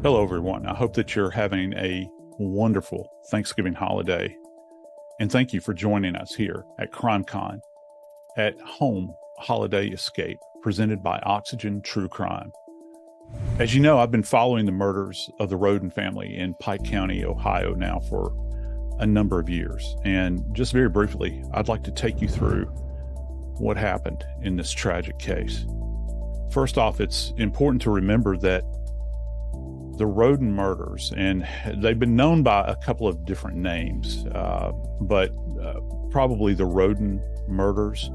Hello, everyone. I hope that you're having a wonderful Thanksgiving holiday. And thank you for joining us here at CrimeCon at Home Holiday Escape, presented by Oxygen True Crime. As you know, I've been following the murders of the Rhoden family in Pike County, Ohio now for a number of years. And just very briefly, I'd like to take you through what happened in this tragic case. First off, it's important to remember that the Rhoden murders, and they've been known by a couple of different names, but probably the Rhoden murders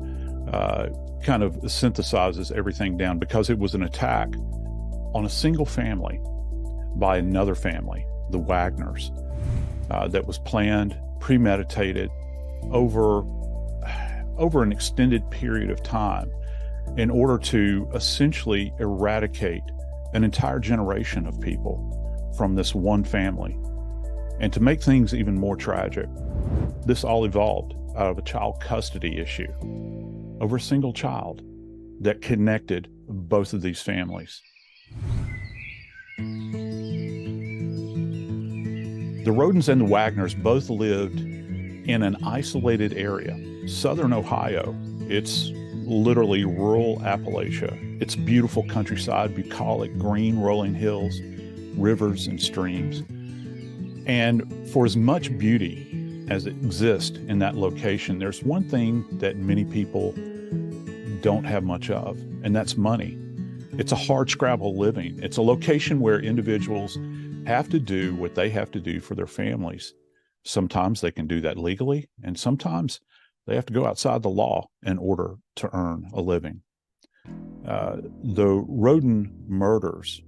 kind of synthesizes everything down because it was an attack on a single family by another family, the Wagners, that was planned, premeditated over an extended period of time in order to essentially eradicate an entire generation of people from this one family. And to make things even more tragic, this all evolved out of a child custody issue over a single child that connected both of these families. The Rhodens and the Wagners both lived in an isolated area, southern Ohio. It's literally rural Appalachia. It's beautiful countryside, bucolic, green rolling hills, rivers and streams. And for as much beauty as exists in that location, there's one thing that many people don't have much of, and that's money. It's a hard scrabble living. It's a location where individuals have to do what they have to do for their families. Sometimes they can do that legally, and sometimes they have to go outside the law in order to earn a living. The Rhoden murders,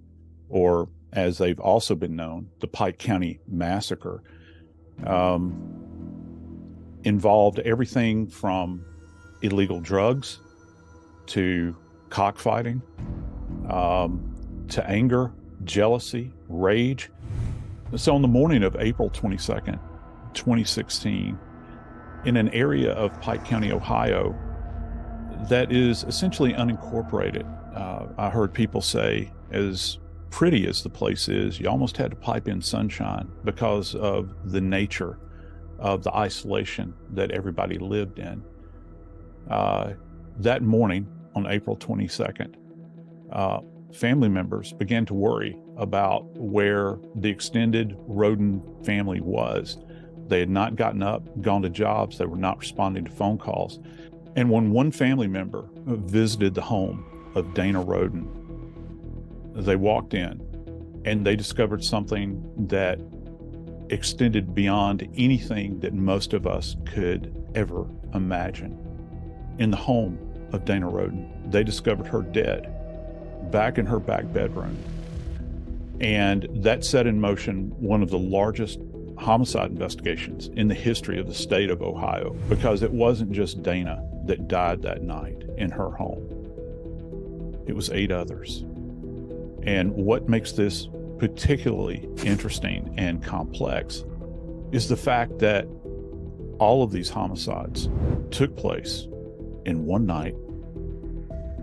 or as they've also been known, the Pike County Massacre, involved everything from illegal drugs to cockfighting, to anger, jealousy, rage. So on the morning of April 22nd, 2016, in an area of Pike County, Ohio, that is essentially unincorporated. I heard people say, as pretty as the place is, you almost had to pipe in sunshine because of the nature of the isolation that everybody lived in. That morning on April 22nd, family members began to worry about where the extended Rhoden family was. They had not gotten up, gone to jobs. They were not responding to phone calls. And when one family member visited the home of Dana Rhoden, they walked in and they discovered something that extended beyond anything that most of us could ever imagine. In the home of Dana Rhoden, they discovered her dead back in her back bedroom. And that set in motion one of the largest homicide investigations in the history of the state of Ohio, because it wasn't just Dana that died that night in her home. It was 8 others. And what makes this particularly interesting and complex is the fact that all of these homicides took place in one night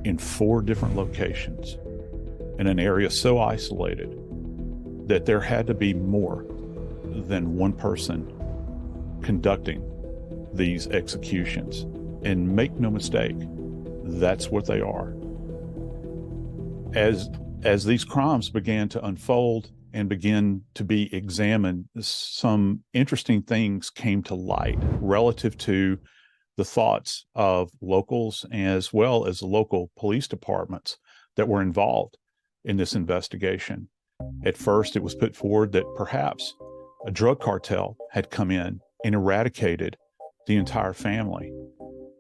in 4 different locations in an area so isolated that there had to be more than one person conducting these executions. And make no mistake, that's what they are. As these crimes began to unfold and begin to be examined, some interesting things came to light relative to the thoughts of locals as well as the local police departments that were involved in this investigation. At first, it was put forward that perhaps a drug cartel had come in and eradicated the entire family.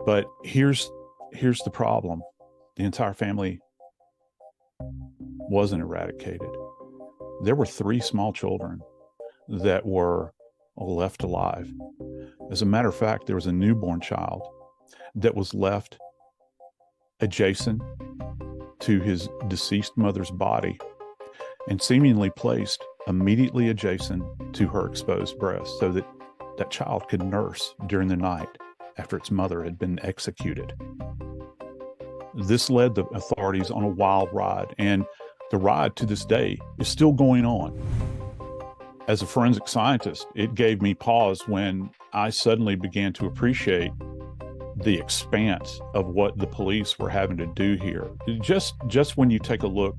But here's the problem. The entire family wasn't eradicated. There were 3 small children that were left alive. As a matter of fact, there was a newborn child that was left adjacent to his deceased mother's body and seemingly placed immediately adjacent to her exposed breast so that that child could nurse during the night after its mother had been executed. This led the authorities on a wild ride, and The ride to this day is still going on. As a forensic scientist, it gave me pause when I suddenly began to appreciate the expanse of what the police were having to do here. Just when you take a look,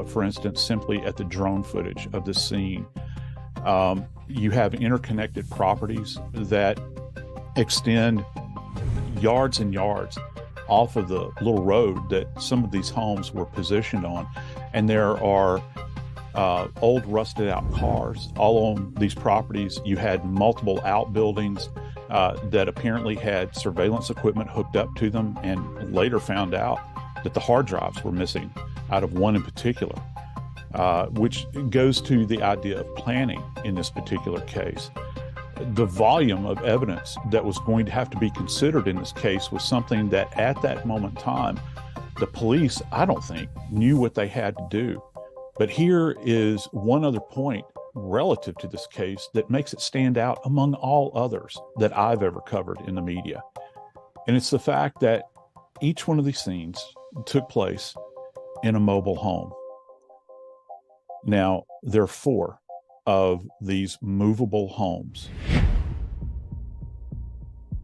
for instance, simply at the drone footage of the scene, you have interconnected properties that extend yards and yards off of the little road that some of these homes were positioned on. And there are old rusted out cars all on these properties. You had multiple outbuildings that apparently had surveillance equipment hooked up to them, and later found out that the hard drives were missing out of one in particular, which goes to the idea of planning in this particular case. The volume of evidence that was going to have to be considered in this case was something that at that moment in time, the police, I don't think, knew what they had to do. But here is one other point relative to this case that makes it stand out among all others that I've ever covered in the media. And it's the fact that each one of these scenes took place in a mobile home. Now, there are 4 of these movable homes.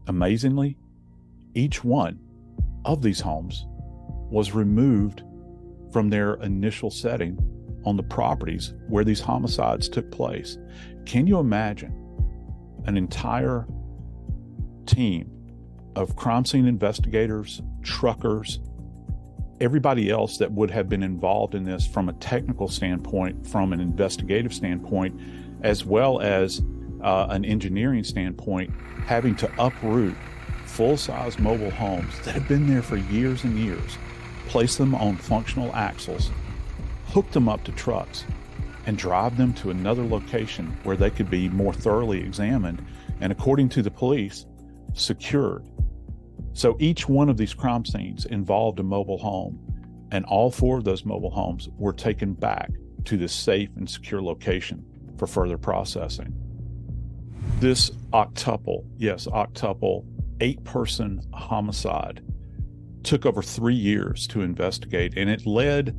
Amazingly, each one of these homes was removed from their initial setting on the properties where these homicides took place. Can you imagine an entire team of crime scene investigators, truckers, everybody else that would have been involved in this from a technical standpoint, from an investigative standpoint, as well as an engineering standpoint, having to uproot full-size mobile homes that have been there for years and years, place them on functional axles, hook them up to trucks, and drive them to another location where they could be more thoroughly examined and, according to the police, secured. So each one of these crime scenes involved a mobile home, and all 4 of those mobile homes were taken back to this safe and secure location for further processing. This octuple, 8-person homicide took over 3 years to investigate, and it led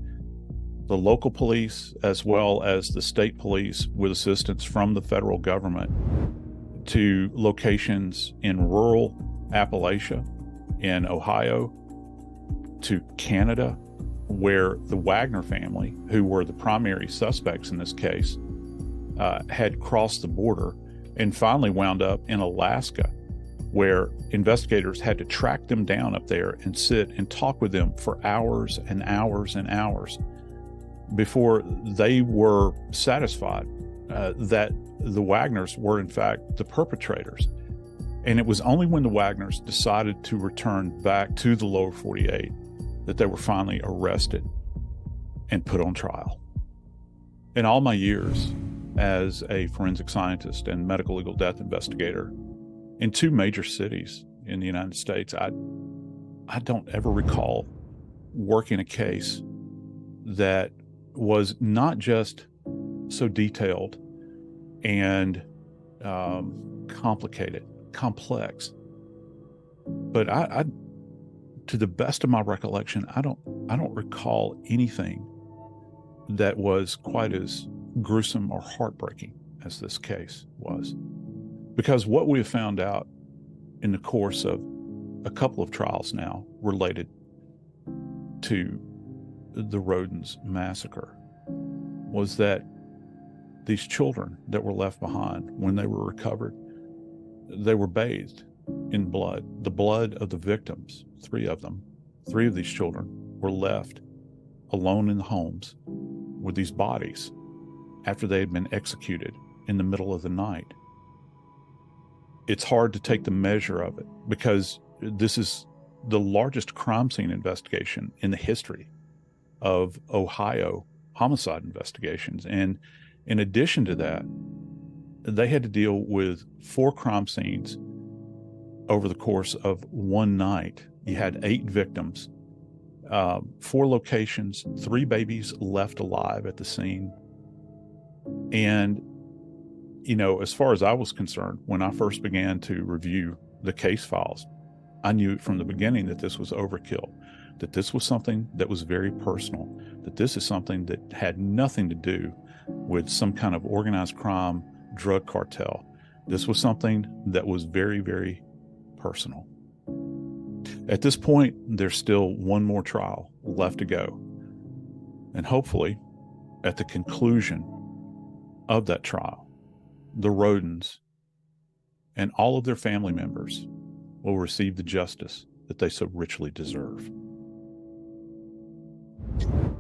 the local police as well as the state police, with assistance from the federal government, to locations in rural Appalachia, in Ohio, to Canada, where the Wagner family, who were the primary suspects in this case, had crossed the border, and finally wound up in Alaska, where investigators had to track them down up there and sit and talk with them for hours and hours and hours before they were satisfied that the Wagners were in fact the perpetrators. And it was only when the Wagners decided to return back to the lower 48 that they were finally arrested and put on trial. In all my years as a forensic scientist and medical legal death investigator in 2 major cities in the United States, I don't ever recall working a case that was not just so detailed and complicated, complex, but I to the best of my recollection, I don't recall anything that was quite as gruesome or heartbreaking as this case was. Because what we have found out in the course of a couple of trials now related to the Rodens massacre was that these children that were left behind, when they were recovered, they were bathed in blood, the blood of the victims. 3 of them, 3 of these children were left alone in the homes with these bodies after they had been executed in the middle of the night. It's hard to take the measure of it because this is the largest crime scene investigation in the history of Ohio homicide investigations. And in addition to that, they had to deal with 4 crime scenes over the course of one night. You had 8 victims, 4 locations, 3 babies left alive at the scene. And, you know, as far as I was concerned, when I first began to review the case files, I knew from the beginning that this was overkill, that this was something that was very personal, that this is something that had nothing to do with some kind of organized crime, drug cartel. This was something that was very, very personal. At this point, there's still one more trial left to go. And hopefully, at the conclusion of that trial, the Rodens and all of their family members will receive the justice that they so richly deserve.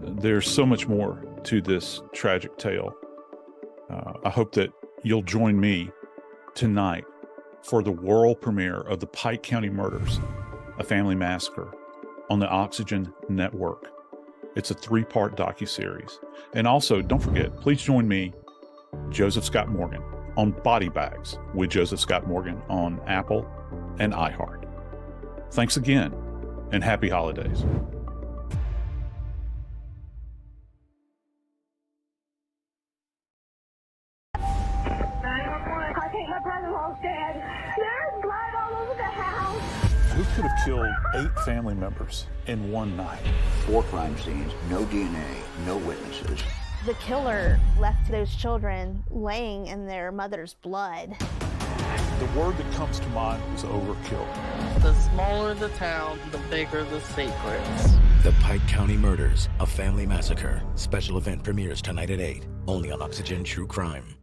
There's so much more to this tragic tale. I hope that you'll join me tonight for the world premiere of the Pike County Murders, a family massacre, on the Oxygen Network. It's a 3-part docuseries. And also, don't forget, please join me, Joseph Scott Morgan, on Body Bags with Joseph Scott Morgan on Apple and iHeart. Thanks again, and happy holidays. I think my brother-in-law's dead. There's blood all over the house. Who could have killed 8 family members in one night? 4 crime scenes, no DNA, no witnesses. The killer left those children laying in their mother's blood. The word that comes to mind is overkill. The smaller the town, the bigger the secrets. The Pike County Murders, a family massacre. Special event premieres tonight at 8, only on Oxygen True Crime.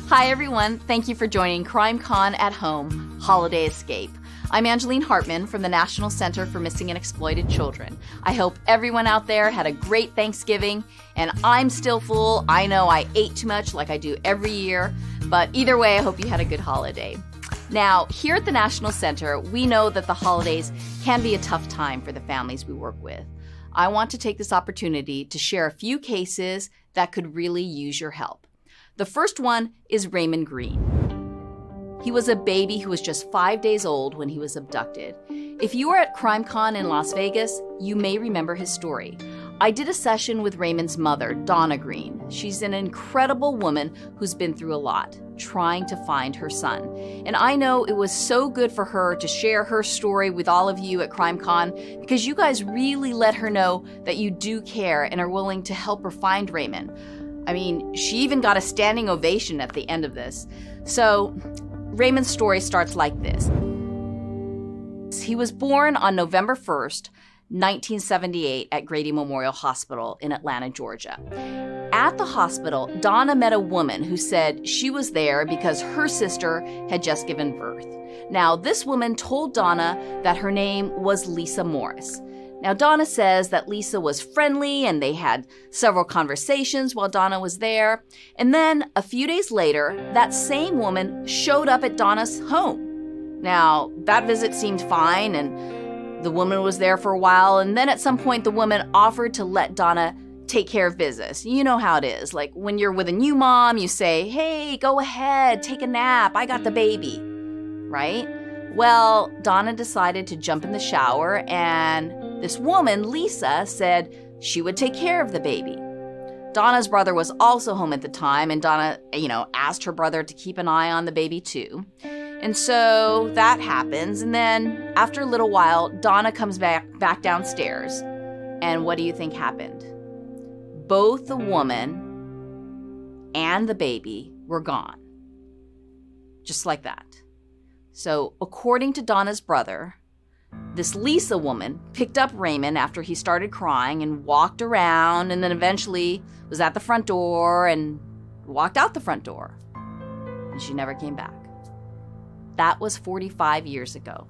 Hi everyone, thank you for joining CrimeCon at Home, Holiday Escape. I'm Angelene Hartman from the National Center for Missing and Exploited Children. I hope everyone out there had a great Thanksgiving, and I'm still full. I know I ate too much like I do every year, but either way, I hope you had a good holiday. Now, here at the National Center, we know that the holidays can be a tough time for the families we work with. I want to take this opportunity to share a few cases that could really use your help. The first one is Raymond Green. He was a baby who was just 5 days old when he was abducted. If you were at CrimeCon in Las Vegas, you may remember his story. I did a session with Raymond's mother, Donna Green. She's an incredible woman who's been through a lot, trying to find her son. And I know it was so good for her to share her story with all of you at CrimeCon because you guys really let her know that you do care and are willing to help her find Raymond. I mean, she even got a standing ovation at the end of this. So, Raymond's story starts like this. He was born on November 1st, 1978 at Grady Memorial Hospital in Atlanta, Georgia. At the hospital, Donna met a woman who said she was there because her sister had just given birth. Now, this woman told Donna that her name was Lisa Morris. Now, Donna says that Lisa was friendly and they had several conversations while Donna was there. And then a few days later, that same woman showed up at Donna's home. Now, that visit seemed fine and the woman was there for a while. And then at some point, the woman offered to let Donna take care of business. You know how it is. Like when you're with a new mom, you say, hey, go ahead, take a nap. I got the baby, right? Well, Donna decided to jump in the shower and this woman, Lisa, said she would take care of the baby. Donna's brother was also home at the time, and Donna, asked her brother to keep an eye on the baby too. And so that happens, and then after a little while, Donna comes back downstairs, and what do you think happened? Both the woman and the baby were gone. Just like that. So according to Donna's brother, this Lisa woman picked up Raymond after he started crying and walked around and then eventually was at the front door and walked out the front door. And she never came back. That was 45 years ago.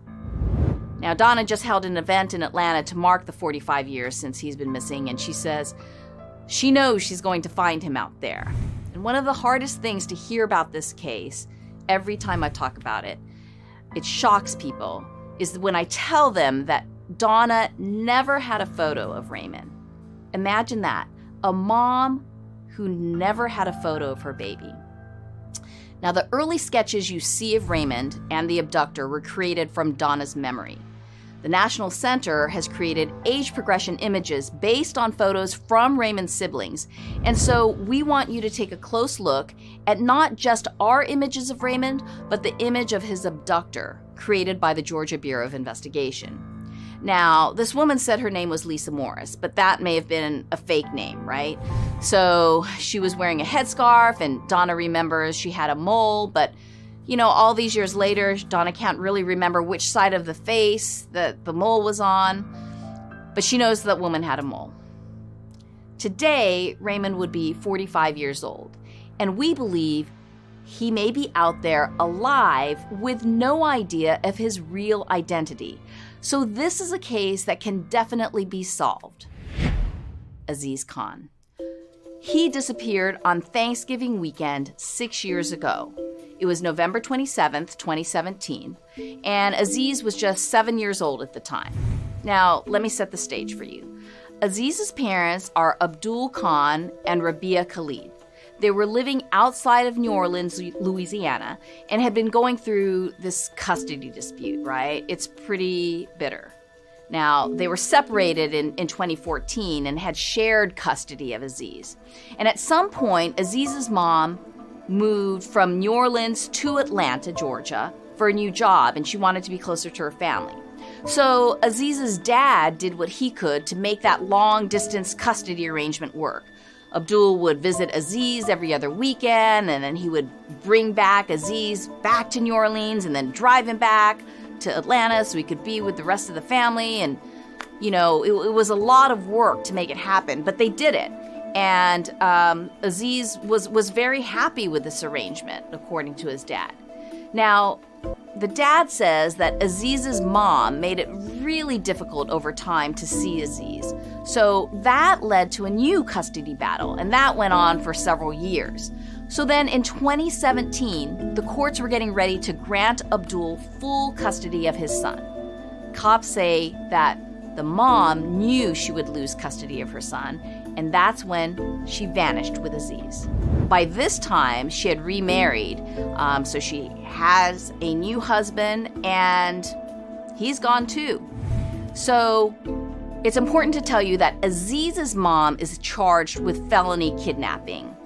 Now, Donna just held an event in Atlanta to mark the 45 years since he's been missing, and she says she knows she's going to find him out there. And one of the hardest things to hear about this case, every time I talk about it, it shocks people, is when I tell them that Donna never had a photo of Raymond. Imagine that, a mom who never had a photo of her baby. Now, the early sketches you see of Raymond and the abductor were created from Donna's memory. The National Center has created age progression images based on photos from Raymond's siblings. And so we want you to take a close look at not just our images of Raymond, but the image of his abductor, created by the Georgia Bureau of Investigation. Now, this woman said her name was Lisa Morris, but that may have been a fake name, right? So she was wearing a headscarf, and Donna remembers she had a mole, but all these years later, Donna can't really remember which side of the face that the mole was on, but she knows that woman had a mole. Today, Raymond would be 45 years old, and we believe he may be out there alive with no idea of his real identity. So this is a case that can definitely be solved. Aziz Khan. He disappeared on Thanksgiving weekend 6 years ago. It was November 27th, 2017, and Aziz was just 7 years old at the time. Now, let me set the stage for you. Aziz's parents are Abdul Khan and Rabia Khalid. They were living outside of New Orleans, Louisiana, and had been going through this custody dispute, right? It's pretty bitter. Now, they were separated in 2014 and had shared custody of Aziz. And at some point, Aziz's mom moved from New Orleans to Atlanta, Georgia, for a new job, and she wanted to be closer to her family. So Aziz's dad did what he could to make that long-distance custody arrangement work. Abdul would visit Aziz every other weekend, and then he would bring back Aziz back to New Orleans and then drive him back to Atlanta so he could be with the rest of the family. And, it was a lot of work to make it happen, but they did it. And Aziz was very happy with this arrangement, according to his dad. Now, the dad says that Aziz's mom made it really difficult over time to see Aziz. So that led to a new custody battle, and that went on for several years. So then in 2017, the courts were getting ready to grant Abdul full custody of his son. Cops say that the mom knew she would lose custody of her son, and that's when she vanished with Aziz. By this time, she had remarried, so she has a new husband, and he's gone too. So it's important to tell you that Aziz's mom is charged with felony kidnapping.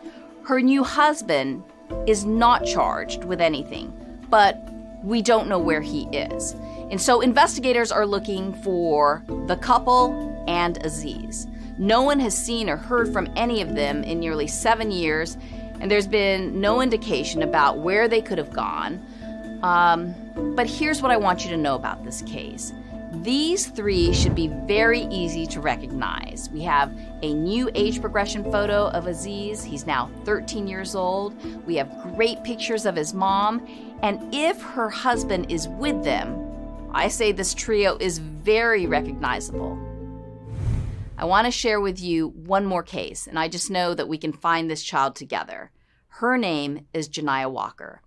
Her new husband is not charged with anything, but we don't know where he is. And so investigators are looking for the couple and Aziz. No one has seen or heard from any of them in nearly 7 years, and there's been no indication about where they could have gone. But here's what I want you to know about this case. These three should be very easy to recognize. We have a new age progression photo of Aziz. He's now 13 years old. We have great pictures of his mom. And if her husband is with them, I say this trio is very recognizable. I want to share with you one more case, and I just know that we can find this child together. Her name is Janiah Walker.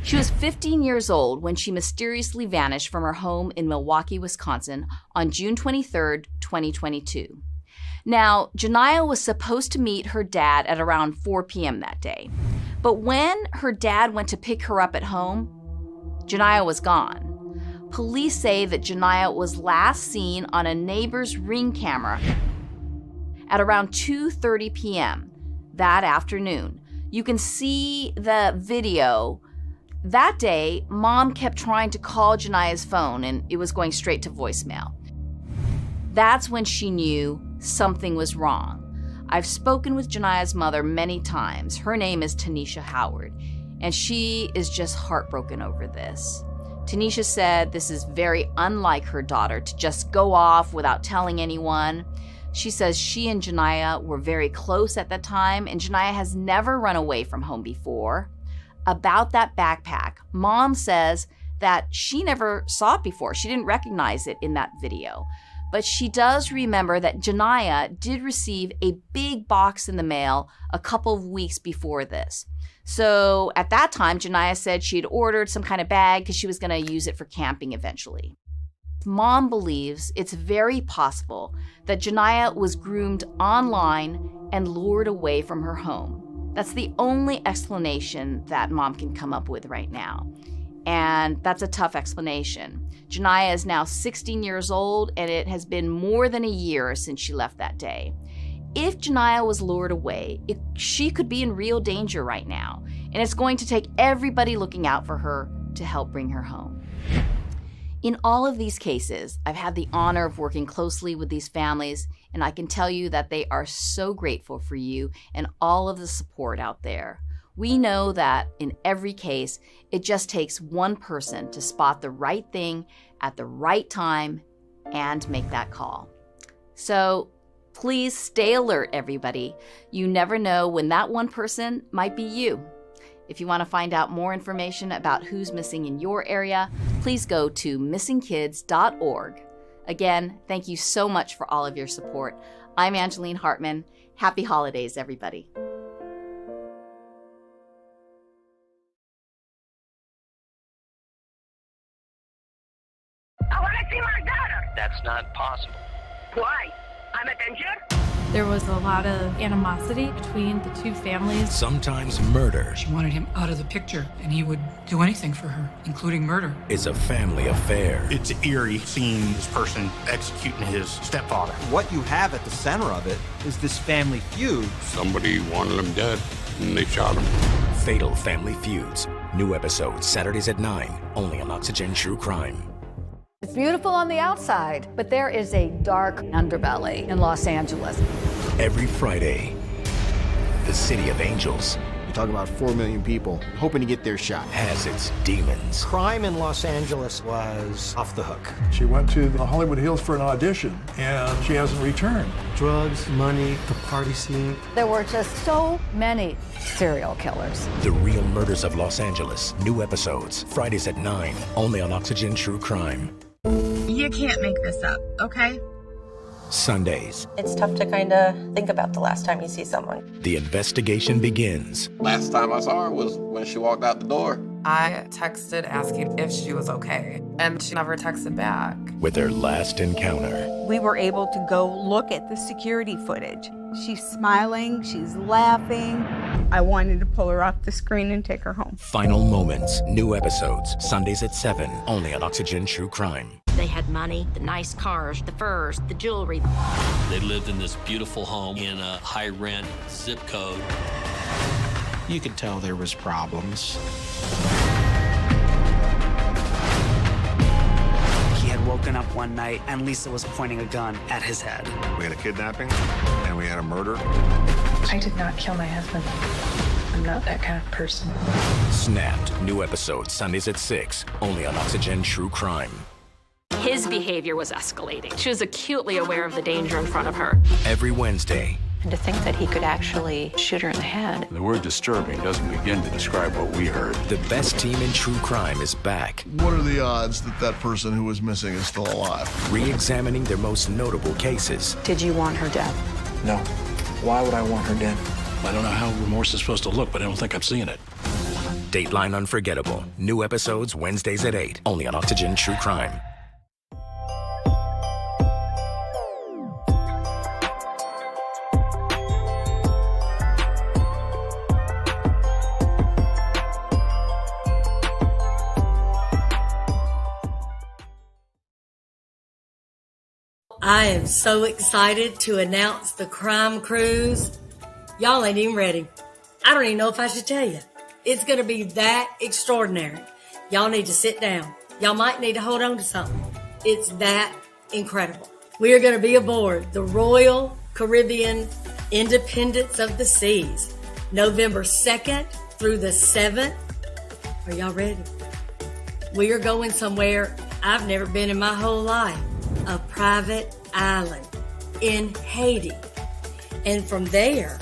She was 15 years old when she mysteriously vanished from her home in Milwaukee, Wisconsin on June 23rd, 2022. Now, Janiah was supposed to meet her dad at around 4 p.m. that day. But when her dad went to pick her up at home, Janiah was gone. Police say that Janiah was last seen on a neighbor's Ring camera at around 2:30 p.m. that afternoon. You can see the video. That day, Mom kept trying to call Janiah's phone, and it was going straight to voicemail. That's when she knew something was wrong. I've spoken with Janiah's mother many times. Her name is Tanisha Howard, and she is just heartbroken over this. Tanisha said this is very unlike her daughter to just go off without telling anyone. She says she and Janiah were very close at that time, and Janiah has never run away from home before. About that backpack, Mom says that she never saw it before. She didn't recognize it in that video. But she does remember that Janiah did receive a big box in the mail a couple of weeks before this. So at that time, Janiah said she had ordered some kind of bag because she was going to use it for camping eventually. Mom believes it's very possible that Janiah was groomed online and lured away from her home. That's the only explanation that Mom can come up with right now. and that's a tough explanation. Janiah is now 16 years old, and it has been more than a year since she left that day. If Janiah was lured away, she could be in real danger right now, and it's going to take everybody looking out for her to help bring her home. In all of these cases, I've had the honor of working closely with these families, and I can tell you that they are so grateful for you and all of the support out there. We know that in every case, it just takes one person to spot the right thing at the right time and make that call. So please stay alert, everybody. You never know when that one person might be you. If you want to find out more information about who's missing in your area, please go to missingkids.org. Again, thank you so much for all of your support. I'm Angelene Hartman. Happy holidays, everybody. I want to see my daughter. That's not possible. Why? I'm a danger? There was a lot of animosity between the two families. Sometimes murder. She wanted him out of the picture, and he would do anything for her, including murder. Is a family affair. It's eerie seeing this person executing his stepfather. What you have at the center of it is this family feud. Somebody wanted him dead, and they shot him. Fatal Family Feuds. New episodes Saturdays at 9, only on Oxygen True Crime. It's beautiful on the outside, but there is a dark underbelly in Los Angeles. Every Friday, the City of Angels. You talk about 4 million people hoping to get their shot. Has its demons. Crime in Los Angeles was off the hook. She went to the Hollywood Hills for an audition, and she hasn't returned. Drugs, money, the party scene. There were just so many serial killers. The Real Murders of Los Angeles. New episodes Fridays at 9, only on Oxygen True Crime. You can't make this up, okay? Sundays. It's tough to kind of think about the last time you see someone. The investigation begins. Last time I saw her was when she walked out the door. I texted asking if she was okay, and she never texted back. With her last encounter. We were able to go look at the security footage. She's smiling, she's laughing. I wanted to pull her off the screen and take her home. Final moments. New episodes Sundays at 7, only on Oxygen True Crime. They had money, the nice cars, the furs, the jewelry. They lived in this beautiful home in a high-rent zip code. You could tell there was problems. He had woken up one night and Lisa was pointing a gun at his head. We had a kidnapping and we had a murder. I did not kill my husband. I'm not that kind of person. Snapped. New episodes Sundays at 6, only on Oxygen True Crime. His behavior was escalating. She was acutely aware of the danger in front of her. Every Wednesday. And to think that he could actually shoot her in the head. The word disturbing doesn't begin to describe what we heard. The best team in true crime is back. What are the odds that that person who was missing is still alive? Re-examining their most notable cases. Did you want her dead? No. Why would I want her dead? I don't know how remorse is supposed to look, but I don't think I've seen it. Dateline Unforgettable. New episodes Wednesdays at 8, only on Oxygen True Crime. I am so excited to announce the Crime Cruise. Y'all ain't even ready. I don't even know if I should tell you. It's going to be that extraordinary. Y'all need to sit down. Y'all might need to hold on to something. It's that incredible. We are going to be aboard the Royal Caribbean Independence of the Seas, November 2nd through the 7th. Are y'all ready? We are going somewhere I've never been in my whole life. A private island in Haiti. And from there,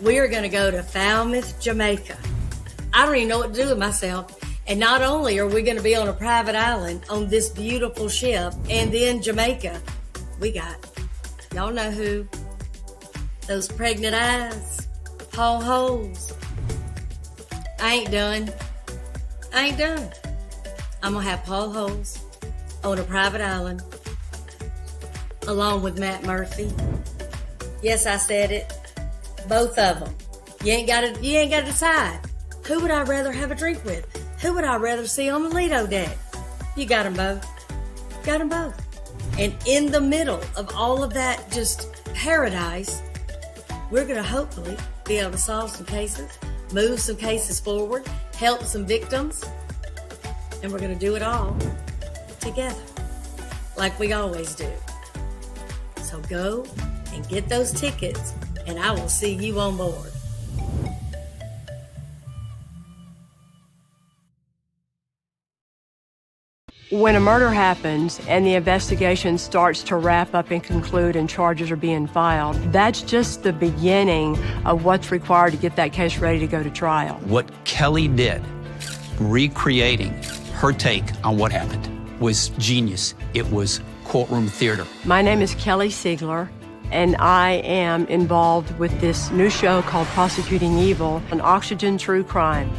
we are going to go to Falmouth, Jamaica. I don't even know what to do with myself. And not only are we going to be on a private island on this beautiful ship, and then Jamaica, we got, y'all know who? Those pregnant eyes, Paul Holes. I ain't done. I'm going to have Paul Holes on a private island along with Matt Murphy. Yes, I said it. Both of them. You ain't got to decide. Who would I rather have a drink with? Who would I rather see on the Lido deck? You got them both. Got them both. And in the middle of all of that just paradise, we're going to hopefully be able to solve some cases, move some cases forward, help some victims, and we're going to do it all together, like we always do. So go and get those tickets, and I will see you on board. When a murder happens and the investigation starts to wrap up and conclude and charges are being filed, that's just the beginning of what's required to get that case ready to go to trial. What Kelly did, recreating her take on what happened, was genius. It was courtroom theater. My name is Kelly Siegler, and I am involved with this new show called Prosecuting Evil on Oxygen True Crime.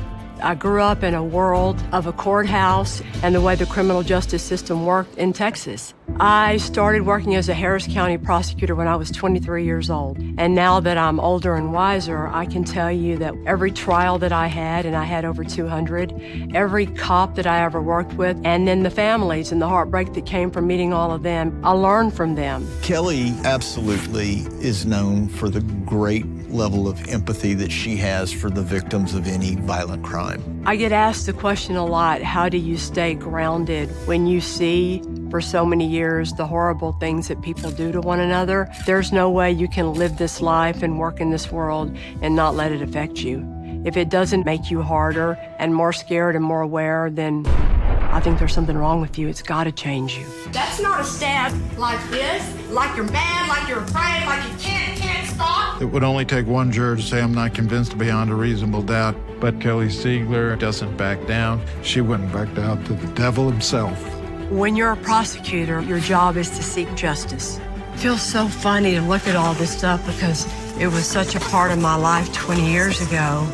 I grew up in a world of a courthouse and the way the criminal justice system worked in Texas. I started working as a Harris County prosecutor when I was 23 years old. And now that I'm older and wiser, I can tell you that every trial that I had, and I had over 200, every cop that I ever worked with, and then the families and the heartbreak that came from meeting all of them, I learned from them. Kelly absolutely is known for the great level of empathy that she has for the victims of any violent crime. I get asked the question a lot, how do you stay grounded when you see for so many years the horrible things that people do to one another? There's no way you can live this life and work in this world and not let it affect you. If it doesn't make you harder and more scared and more aware, then I think there's something wrong with you. It's got to change you. That's not a stab like this, like you're mad, like you're afraid, like you can't stop. It would only take one juror to say, I'm not convinced beyond a reasonable doubt. But Kelly Siegler doesn't back down. She wouldn't back down to the devil himself. When you're a prosecutor, your job is to seek justice. It feels so funny to look at all this stuff because it was such a part of my life 20 years ago.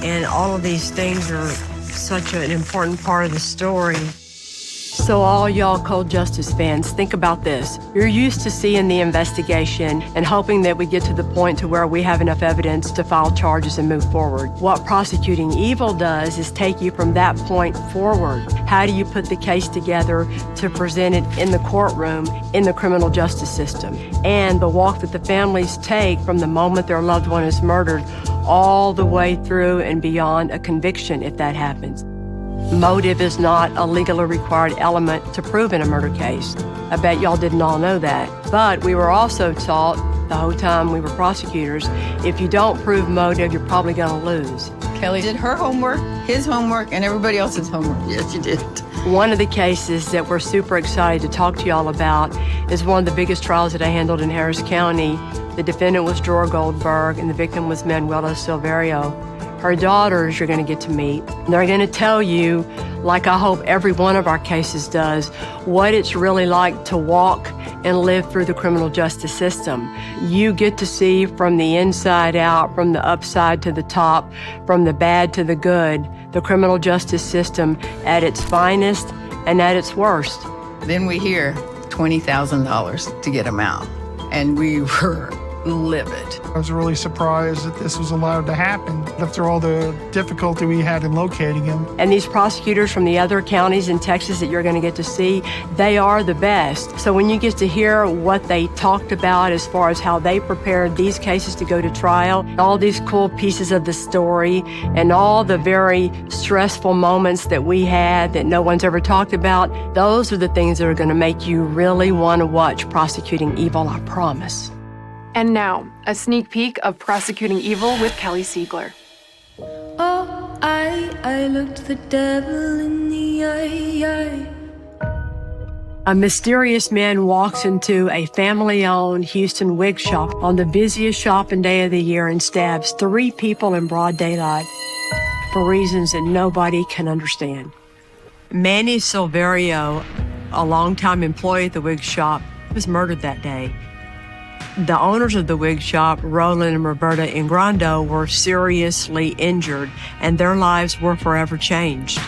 And all of these things are such an important part of the story. So all y'all cold justice fans, think about this. You're used to seeing the investigation and hoping that we get to the point to where we have enough evidence to file charges and move forward. What Prosecuting Evil does is take you from that point forward. How do you put the case together to present it in the courtroom, in the criminal justice system? And the walk that the families take from the moment their loved one is murdered all the way through and beyond a conviction if that happens. Motive is not a legally required element to prove in a murder case. I bet y'all didn't all know that. But we were also taught the whole time we were prosecutors, if you don't prove motive, you're probably going to lose. Kelly did her homework, his homework, and everybody else's homework. Yes, she did. One of the cases that we're super excited to talk to y'all about is one of the biggest trials that I handled in Harris County. The defendant was Dror Goldberg, and the victim was Manuela Silverio. Her daughters you're going to get to meet. And they're going to tell you, like I hope every one of our cases does, what it's really like to walk and live through the criminal justice system. You get to see from the inside out, from the upside to the top, from the bad to the good, the criminal justice system at its finest and at its worst. Then we hear $20,000 to get him out, and we were livid. I was really surprised that this was allowed to happen after all the difficulty we had in locating him. And these prosecutors from the other counties in Texas that you're going to get to see, they are the best. So when you get to hear what they talked about as far as how they prepared these cases to go to trial, all these cool pieces of the story, and all the very stressful moments that we had that no one's ever talked about, those are the things that are going to make you really want to watch Prosecuting Evil, I promise. And now, a sneak peek of Prosecuting Evil with Kelly Siegler. Oh, I looked the devil in the eye. A mysterious man walks into a family-owned Houston wig shop on the busiest shopping day of the year and stabs 3 people in broad daylight for reasons that nobody can understand. Manny Silverio, a longtime employee at the wig shop, was murdered that day. The owners of the wig shop, Roland and Roberta Ingrando, were seriously injured, and their lives were forever changed.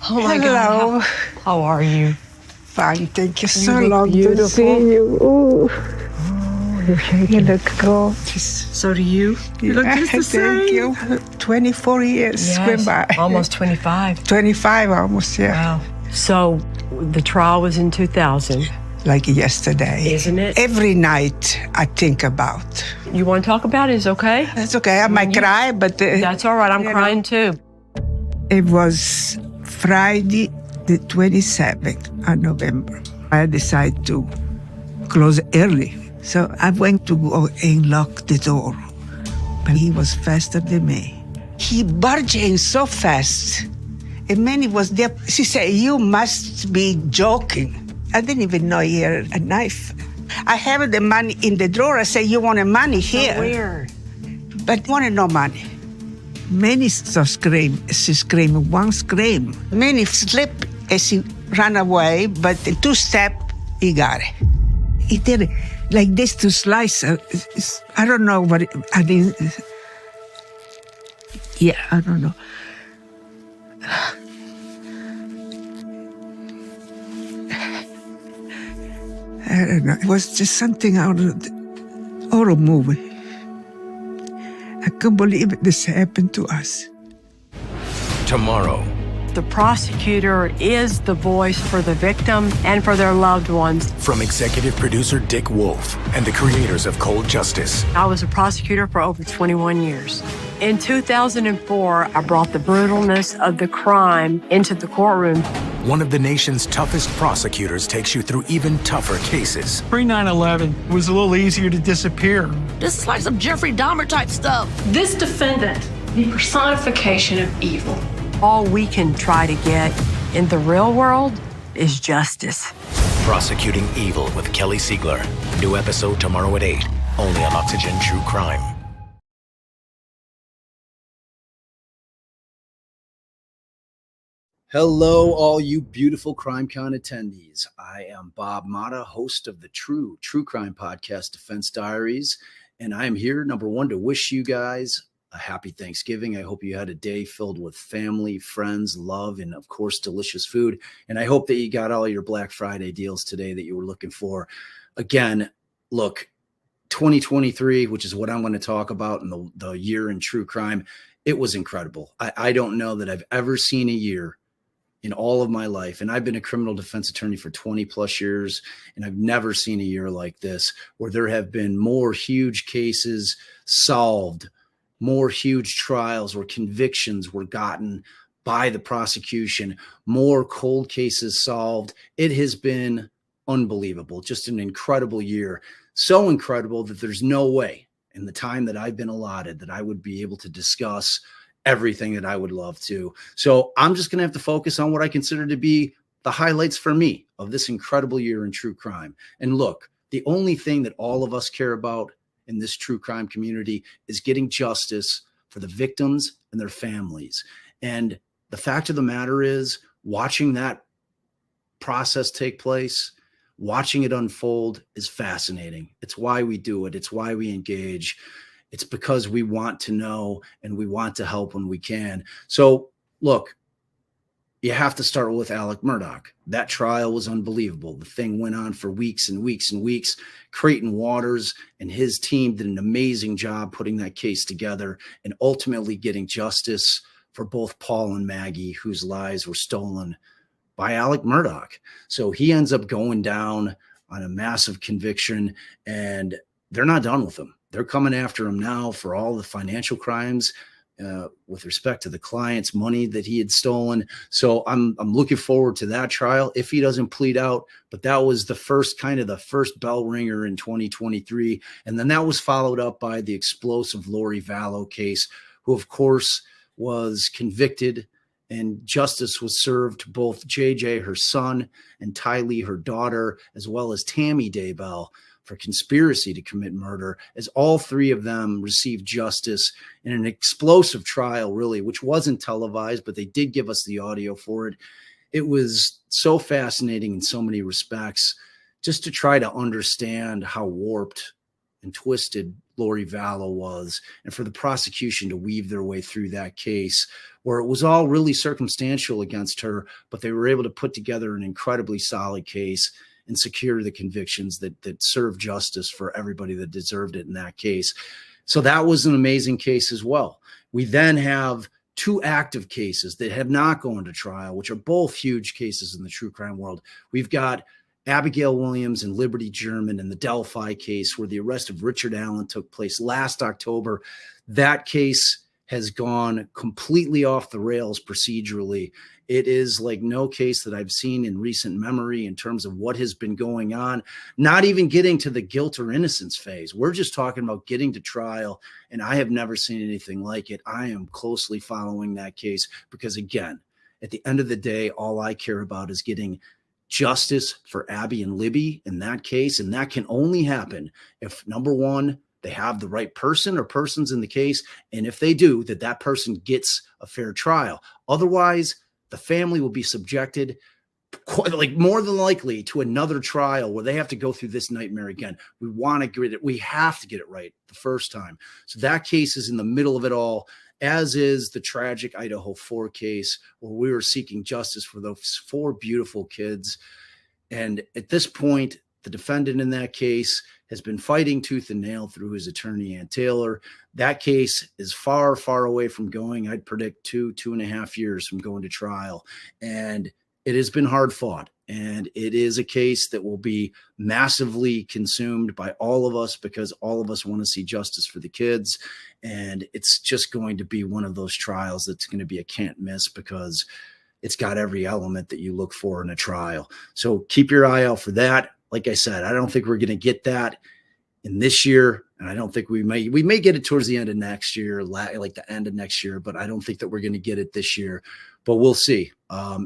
Oh my Hello. God. How are you? Fine, thank you. So look long beautiful. to see you. Ooh. Oh, You look gorgeous. So do you. You look just the same. Thank you. 24 years went by. Almost 25. 25 almost, yeah. Wow. So the trial was in 2000. Like yesterday. Isn't it? Every night I think about. You want to talk about it? It's okay? That's okay. I might cry, but... That's all right. I'm crying too. It was Friday the 27th of November. I decided to close early. So I went to go and lock the door. But he was faster than me. He barged in so fast. And Manny was there. She said, "You must be joking." I didn't even know he had a knife. I have the money in the drawer. I said, "You want the money here?" So weird. But wanted no money. Manny so screamed. She screamed one scream. Manny slipped as he ran away, but in 2 steps, he got it. He did it like this to slice. I don't know what I did. Yeah, I don't know. I don't know. It was just something out of the horror movie. I can't believe this happened to us. Tomorrow. The prosecutor is the voice for the victim and for their loved ones. From executive producer Dick Wolf and the creators of Cold Justice. I was a prosecutor for over 21 years. In 2004, I brought the brutalness of the crime into the courtroom. One of the nation's toughest prosecutors takes you through even tougher cases. Pre 9/11 it was a little easier to disappear. This is like some Jeffrey Dahmer type stuff. This defendant, the personification of evil. All we can try to get in the real world is justice. Prosecuting Evil with Kelly Siegler. New episode tomorrow at 8, only on Oxygen True Crime. Hello, all you beautiful CrimeCon attendees. I am Bob Mata, host of the True Crime podcast, Defense Diaries, and I am here, number one, to wish you guys a happy Thanksgiving. I hope you had a day filled with family, friends, love, and of course, delicious food. And I hope that you got all your Black Friday deals today that you were looking for. Again, look, 2023, which is what I'm going to talk about in the year in true crime, it was incredible. I don't know that I've ever seen a year in all of my life, and I've been a criminal defense attorney for 20 plus years, and I've never seen a year like this where there have been more huge cases solved, more huge trials or convictions were gotten by the prosecution, more cold cases solved. It has been unbelievable, just an incredible year. So incredible that there's no way in the time that I've been allotted that I would be able to discuss everything that I would love to. So I'm just going to have to focus on what I consider to be the highlights for me of this incredible year in true crime. And look, the only thing that all of us care about in this true crime community is getting justice for the victims and their families. And the fact of the matter is, watching that process take place, watching it unfold is fascinating. It's why we do it. It's why we engage. It's because we want to know and we want to help when we can. So look, you have to start with Alec Murdaugh. That trial was unbelievable. The thing went on for weeks and weeks and weeks. Creighton Waters and his team did an amazing job putting that case together and ultimately getting justice for both Paul and Maggie, whose lives were stolen by Alec Murdaugh. So he ends up going down on a massive conviction, and they're not done with him. They're coming after him now for all the financial crimes with respect to the client's money that he had stolen. So I'm looking forward to that trial if he doesn't plead out. But that was the first bell ringer in 2023. And then that was followed up by the explosive Lori Vallow case, who of course was convicted, and justice was served to both JJ, her son, and Tylee, her daughter, as well as Tammy Daybell, for conspiracy to commit murder, as all three of them received justice in an explosive trial, really, which wasn't televised, but they did give us the audio for it. It was so fascinating in so many respects, just to try to understand how warped and twisted Lori Vallow was, and for the prosecution to weave their way through that case, where it was all really circumstantial against her, but they were able to put together an incredibly solid case. and secure the convictions that serve justice for everybody that deserved it in that case. So that was an amazing case as well. We then have 2 active cases that have not gone to trial, which are both huge cases in the true crime world. We've got Abigail Williams and Liberty German in the Delphi case, where the arrest of Richard Allen took place last October. That case has gone completely off the rails procedurally. It is like no case that I've seen in recent memory in terms of what has been going on, not even getting to the guilt or innocence phase. We're just talking about getting to trial, and I have never seen anything like it. I am closely following that case because, again, at the end of the day, all I care about is getting justice for Abby and Libby in that case, and that can only happen if, number one, they have the right person or persons in the case, and if they do, that person gets a fair trial. Otherwise, the family will be subjected, more than likely, to another trial where they have to go through this nightmare again. We want to get it. We have to get it right the first time. So that case is in the middle of it all, as is the tragic Idaho 4 case, where we were seeking justice for those 4 beautiful kids. And at this point, the defendant in that case has been fighting tooth and nail through his attorney, Ann Taylor. That case is far, far away from going. I'd predict 2.5 years from going to trial. And it has been hard fought. And it is a case that will be massively consumed by all of us because all of us want to see justice for the kids. And it's just going to be one of those trials that's going to be a can't miss because it's got every element that you look for in a trial. So keep your eye out for that. Like I said, I don't think we're going to get that in this year. And I don't think we may get it towards the end of next year, like the end of next year, but I don't think that we're going to get it this year, but we'll see.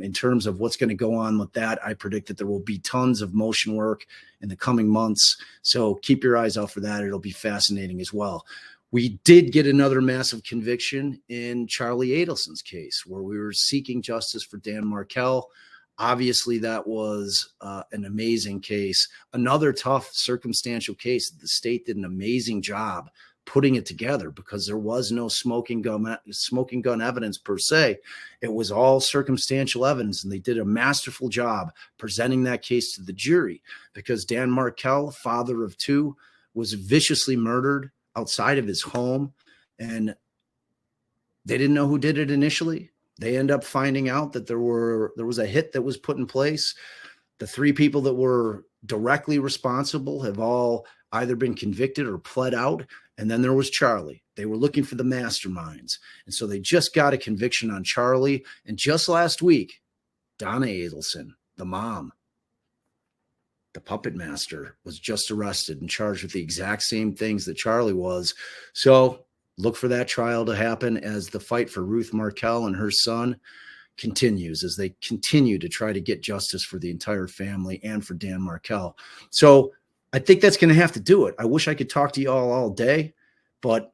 In terms of what's going to go on with that, I predict that there will be tons of motion work in the coming months. So keep your eyes out for that. It'll be fascinating as well. We did get another massive conviction in Charlie Adelson's case, where we were seeking justice for Dan Markell. Obviously, that was an amazing case. Another tough circumstantial case. The state did an amazing job putting it together because there was no smoking gun evidence per se. It was all circumstantial evidence, and they did a masterful job presenting that case to the jury because Dan Markell, father of 2, was viciously murdered outside of his home, and they didn't know who did it initially. They end up finding out that there was a hit that was put in place. The 3 people that were directly responsible have all either been convicted or pled out. And then there was Charlie. They were looking for the masterminds. And so they just got a conviction on Charlie. And just last week, Donna Adelson, the mom, the puppet master, was just arrested and charged with the exact same things that Charlie was. So look for that trial to happen as the fight for Ruth Markell and her son continues, as they continue to try to get justice for the entire family and for Dan Markell. So I think that's going to have to do it. I wish I could talk to you all day, but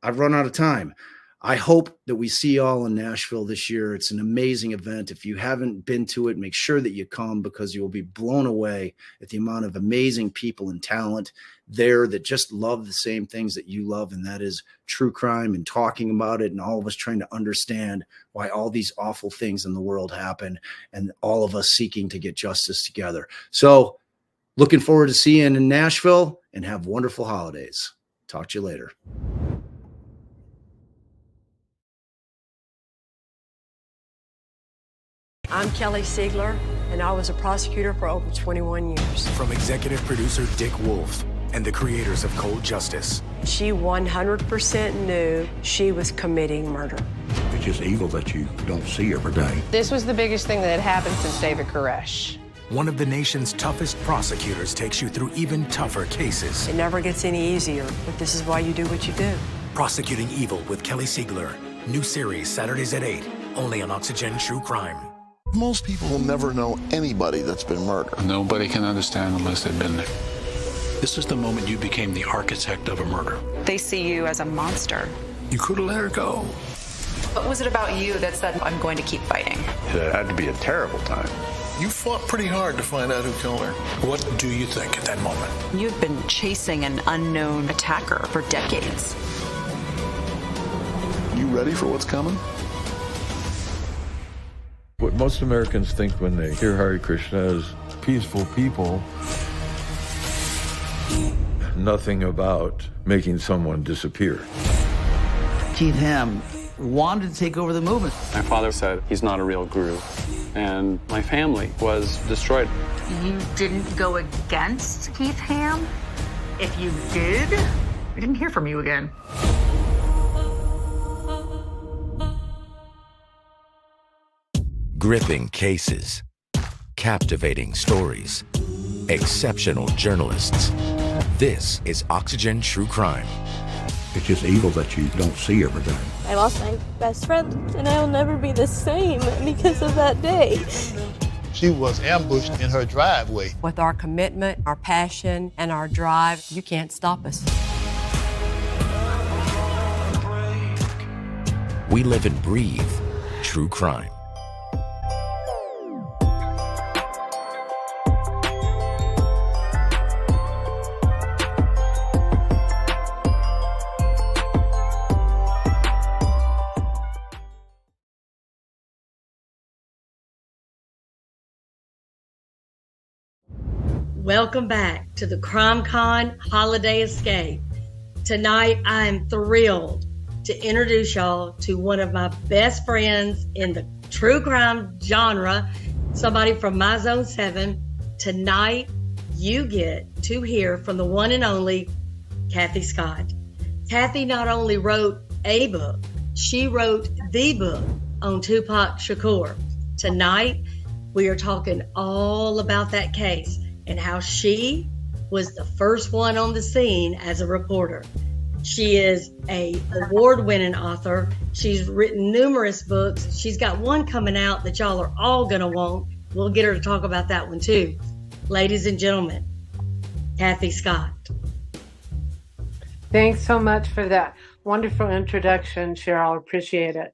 I've run out of time. I hope that we see you all in Nashville this year. It's an amazing event. If you haven't been to it, make sure that you come because you will be blown away at the amount of amazing people and talent there that just love the same things that you love, and that is true crime and talking about it, and all of us trying to understand why all these awful things in the world happen, and all of us seeking to get justice together. So looking forward to seeing you in Nashville, and have wonderful holidays. Talk to you later. I'm Kelly Siegler, and I was a prosecutor for over 21 years. From executive producer Dick Wolf and the creators of Cold Justice. She 100% knew she was committing murder. It's just evil that you don't see every day. This was the biggest thing that had happened since David Koresh. One of the nation's toughest prosecutors takes you through even tougher cases. It never gets any easier, but this is why you do what you do. Prosecuting Evil with Kelly Siegler. New series Saturdays at 8, only on Oxygen True Crime. Most people will never know anybody that's been murdered. Nobody can understand unless they've been there. This is the moment you became the architect of a murder. They see you as a monster. You could have let her go. What was it about you that said, I'm going to keep fighting? It had to be a terrible time. You fought pretty hard to find out who killed her. What do you think at that moment? You've been chasing an unknown attacker for decades. You ready for what's coming? What most Americans think when they hear Hare Krishna is peaceful people. Nothing about making someone disappear. Keith Ham wanted to take over the movement. My father said he's not a real guru, and my family was destroyed. You didn't go against Keith Ham? If you did, we didn't hear from you again. Gripping cases, captivating stories, exceptional journalists. This is Oxygen True Crime. It's just evil that you don't see every day. I lost my best friend, and I'll never be the same because of that day. She was ambushed in her driveway. With our commitment, our passion, and our drive, you can't stop us. We live and breathe true crime. Welcome back to the CrimeCon Holiday Escape. Tonight, I am thrilled to introduce y'all to one of my best friends in the true crime genre, somebody from my Zone 7. Tonight, you get to hear from the one and only Kathy Scott. Kathy not only wrote a book, she wrote the book on Tupac Shakur. Tonight, we are talking all about that case and how she was the first one on the scene as a reporter. She is an award-winning author. She's written numerous books. She's got one coming out that y'all are all gonna want. We'll get her to talk about that one too. Ladies and gentlemen, Kathy Scott. Thanks so much for that wonderful introduction, Cheryl. Appreciate it.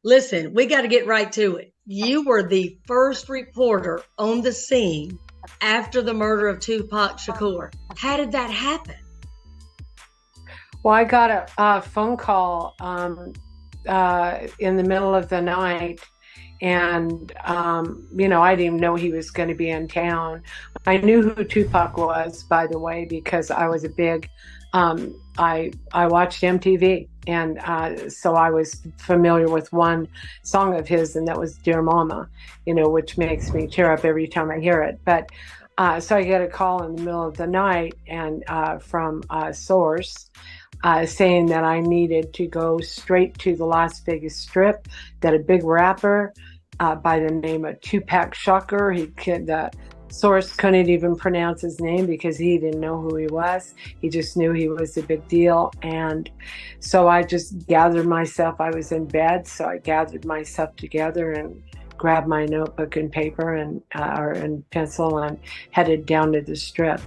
Listen, we got to get right to it. You were the first reporter on the scene after the murder of Tupac Shakur. How did that happen? Well, I got a phone call in the middle of the night, and I didn't even know he was going to be in town. I knew who Tupac was, by the way, because I was a big I watched MTV, and so I was familiar with one song of his, and that was Dear Mama, which makes me tear up every time I hear it. But so I get a call in the middle of the night and from a source saying that I needed to go straight to the Las Vegas Strip, that a big rapper by the name of Tupac Shakur, the source couldn't even pronounce his name because he didn't know who he was. He just knew he was a big deal. And so I just gathered myself. I was in bed, so I gathered myself together and grabbed my notebook and paper and pencil and headed down to the Strip.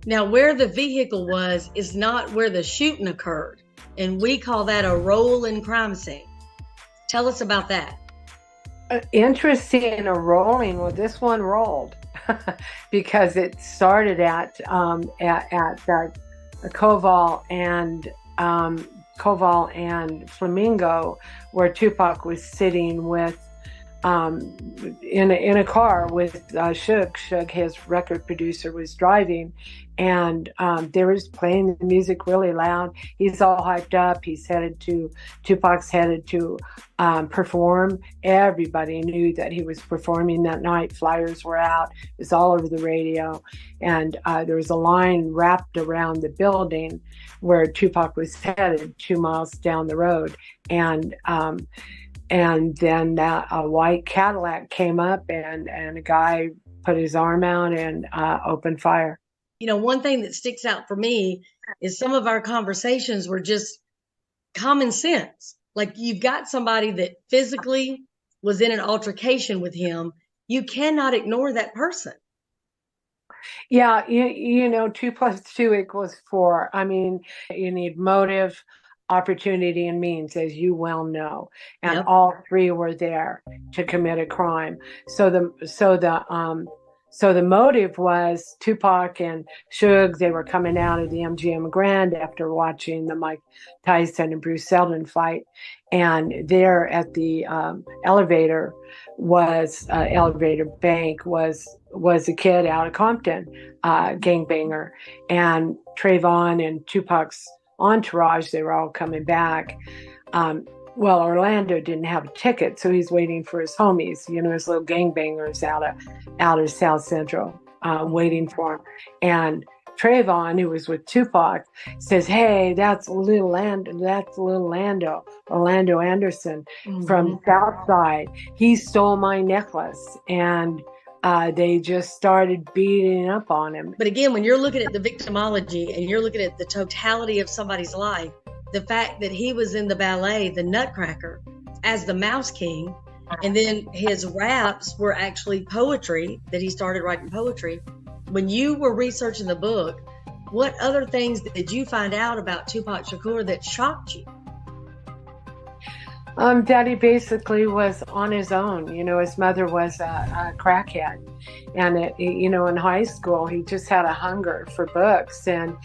Now, where the vehicle was is not where the shooting occurred, and we call that a rolling crime scene. Tell us about that. Interesting, a rolling. Well, this one rolled because it started at Koval and Flamingo, where Tupac was sitting with in a car with Suge. Suge, his record producer, was driving, and they were playing the music really loud. He's all hyped up. Tupac's headed to perform. Everybody knew that he was performing that night. Flyers were out. It was all over the radio, and there was a line wrapped around the building where Tupac was headed 2 miles down the road, and then a white Cadillac came up, and a guy put his arm out and opened fire. One thing that sticks out for me is some of our conversations were just common sense. Like, you've got somebody that physically was in an altercation with him. You cannot ignore that person. Yeah, 2 + 2 = 4. I mean, you need motive, opportunity, and means, as you well know, and Yep. All three were there to commit a crime. So the So the motive was Tupac and Suge. They were coming out of the MGM Grand after watching the Mike Tyson and Bruce Seldon fight. And there at the elevator bank was a kid out of Compton, gangbanger. And Trayvon and Tupac's entourage, they were all coming back. Well, Orlando didn't have a ticket, so he's waiting for his homies, his little gangbangers out of South Central, waiting for him. And Trayvon, who was with Tupac, says, "Hey, that's little Orlando Anderson from Southside. He stole my necklace." And they just started beating up on him. But again, when you're looking at the victimology and you're looking at the totality of somebody's life, the fact that he was in the ballet, the Nutcracker, as the Mouse King, and then his raps were actually poetry, that he started writing poetry. When you were researching the book, what other things did you find out about Tupac Shakur that shocked you? That he basically was on his own. His mother was a crackhead. And, in high school, he just had a hunger for books. And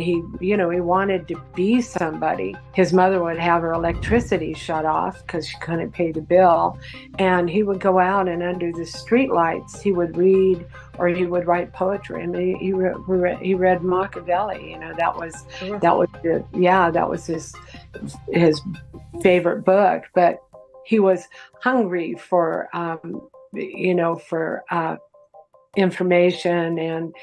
he, he wanted to be somebody. His mother would have her electricity shut off because she couldn't pay the bill. And he would go out and under the streetlights, he would read or he would write poetry. And he read Machiavelli. That was his favorite book. But he was hungry for information and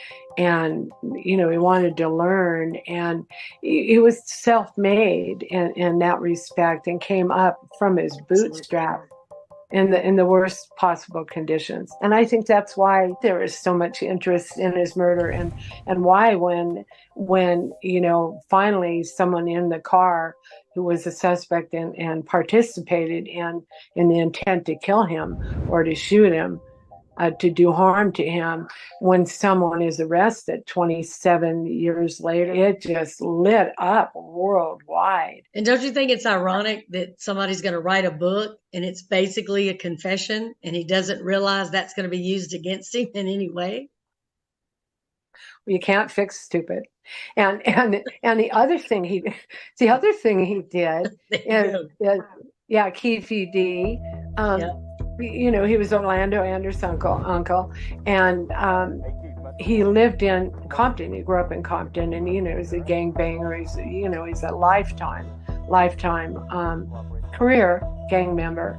he wanted to learn, and he was self-made in that respect and came up from his bootstraps in the worst possible conditions. And I think that's why there is so much interest in his murder, and why when finally someone in the car who was a suspect and participated in the intent to kill him or to shoot him, to do harm to him, when someone is arrested 27 years later, it just lit up worldwide. And don't you think it's ironic that somebody's going to write a book and it's basically a confession and he doesn't realize that's going to be used against him in any way? You can't fix stupid. And the other thing he did is Keefe D. He was Orlando Anderson's uncle, and he lived in Compton. He grew up in Compton, and he's a gangbanger. He's a lifetime career gang member.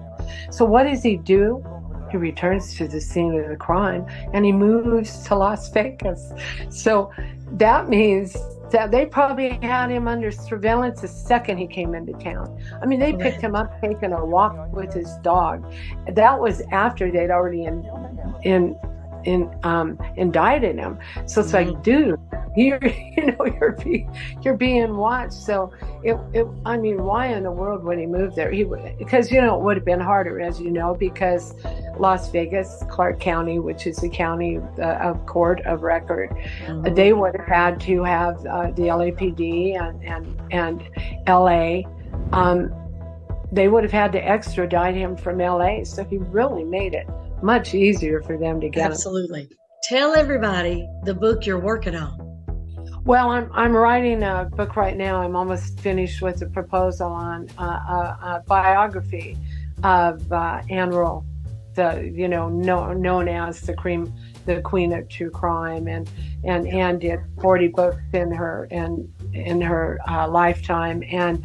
So what does he do? He returns to the scene of the crime and he moves to Las Vegas. So that means that they probably had him under surveillance the second he came into town. I mean, they picked him up, taking a walk with his dog. That was after they'd already indicted him. So it's like, dude, you're being watched. So why in the world would he move there? Because it would have been harder, as you know, because Las Vegas, Clark County, which is the county of court of record, they would have had to have the LAPD and LA. They would have had to extradite him from LA. So he really made it much easier for them to get him. Absolutely. Tell everybody the book you're working on. Well, I'm writing a book right now. I'm almost finished with a proposal on a biography of Ann Rule, known as the queen of true crime, and Ann did 40 books in her lifetime, and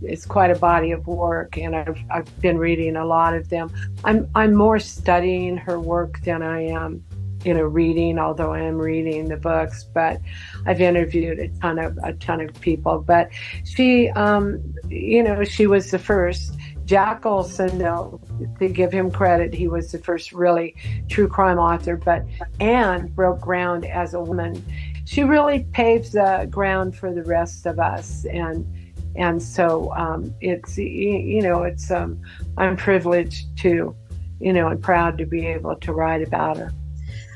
it's quite a body of work, and I've been reading a lot of them. I'm more studying her work than I am reading, although I am reading the books. But I've interviewed a ton of people. But she, she was the first. Jack Olson, though, to give him credit, he was the first really true crime author. But Anne broke ground as a woman. She really paved the ground for the rest of us, and so I'm privileged to, and proud to be able to write about her.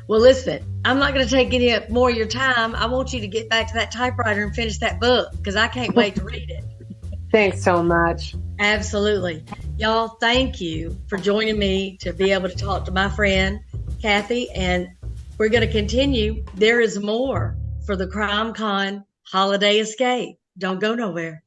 Well, listen, I'm not going to take any more of your time. I want you to get back to that typewriter and finish that book, because I can't wait to read it. Thanks so much. Absolutely. Y'all, thank you for joining me to be able to talk to my friend, Kathy, and we're going to continue. There is more for the CrimeCon Holiday Escape. Don't go nowhere.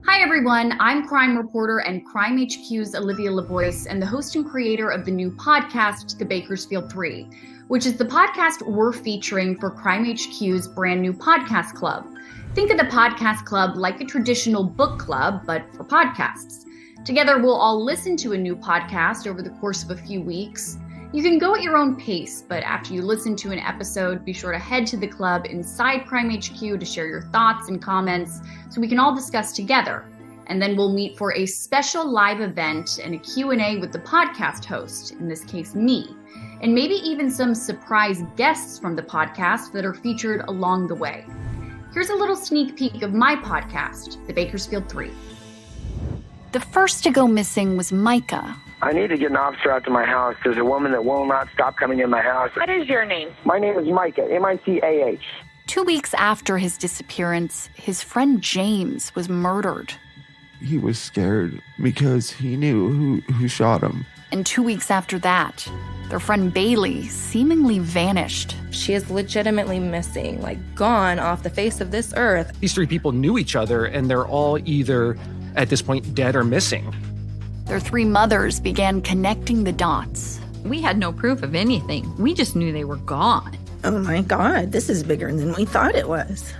Hi everyone, I'm crime reporter and Crime HQ's Olivia LaVoice and the host and creator of the new podcast, The Bakersfield 3, which is the podcast we're featuring for Crime HQ's brand new podcast club. Think of the podcast club like a traditional book club, but for podcasts. Together, we'll all listen to a new podcast over the course of a few weeks. You can go at your own pace, but after you listen to an episode, be sure to head to the club inside Crime HQ to share your thoughts and comments so we can all discuss together. And then we'll meet for a special live event and a Q&A with the podcast host, in this case me, and maybe even some surprise guests from the podcast that are featured along the way. Here's a little sneak peek of my podcast, The Bakersfield 3. The first to go missing was Micah. I need to get an officer out to my house. There's a woman that will not stop coming in my house. What is your name? My name is Micah, M-I-C-A-H. 2 weeks after his disappearance, his friend James was murdered. He was scared because he knew who shot him. And 2 weeks after that, their friend Bailey seemingly vanished. She is legitimately missing, like gone off the face of this earth. These three people knew each other, and they're all either, at this point, dead or missing. Their three mothers began connecting the dots. We had no proof of anything. We just knew they were gone. Oh my God, this is bigger than we thought it was.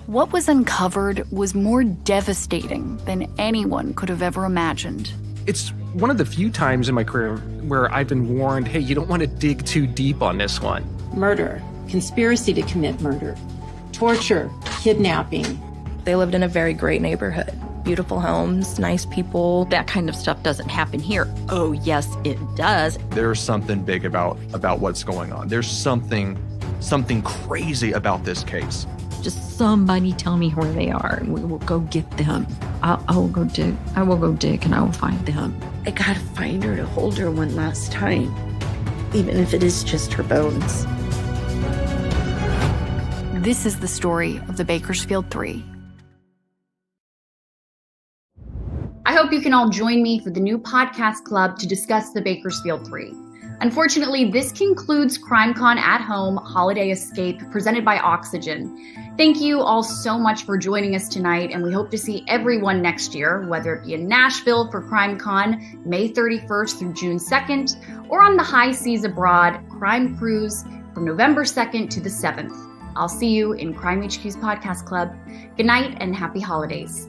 What was uncovered was more devastating than anyone could have ever imagined. It's one of the few times in my career where I've been warned, hey, you don't want to dig too deep on this one. Murder, conspiracy to commit murder, torture, kidnapping. They lived in a very great neighborhood. Beautiful homes, nice people. That kind of stuff doesn't happen here. Oh, yes, it does. There's something big about what's going on. There's something crazy about this case. Just somebody tell me where they are, and we will go get them. I will go dig. I will go dig, and I will find them. I gotta find her to hold her one last time, even if it is just her bones. This is the story of the Bakersfield 3. I hope you can all join me for the new podcast club to discuss the Bakersfield 3. Unfortunately, this concludes CrimeCon at Home Holiday Escape presented by Oxygen. Thank you all so much for joining us tonight, and we hope to see everyone next year, whether it be in Nashville for CrimeCon, May 31st through June 2nd, or on the high seas abroad, Crime Cruise, from November 2nd to the 7th. I'll see you in Crime HQ's Podcast Club. Good night and happy holidays.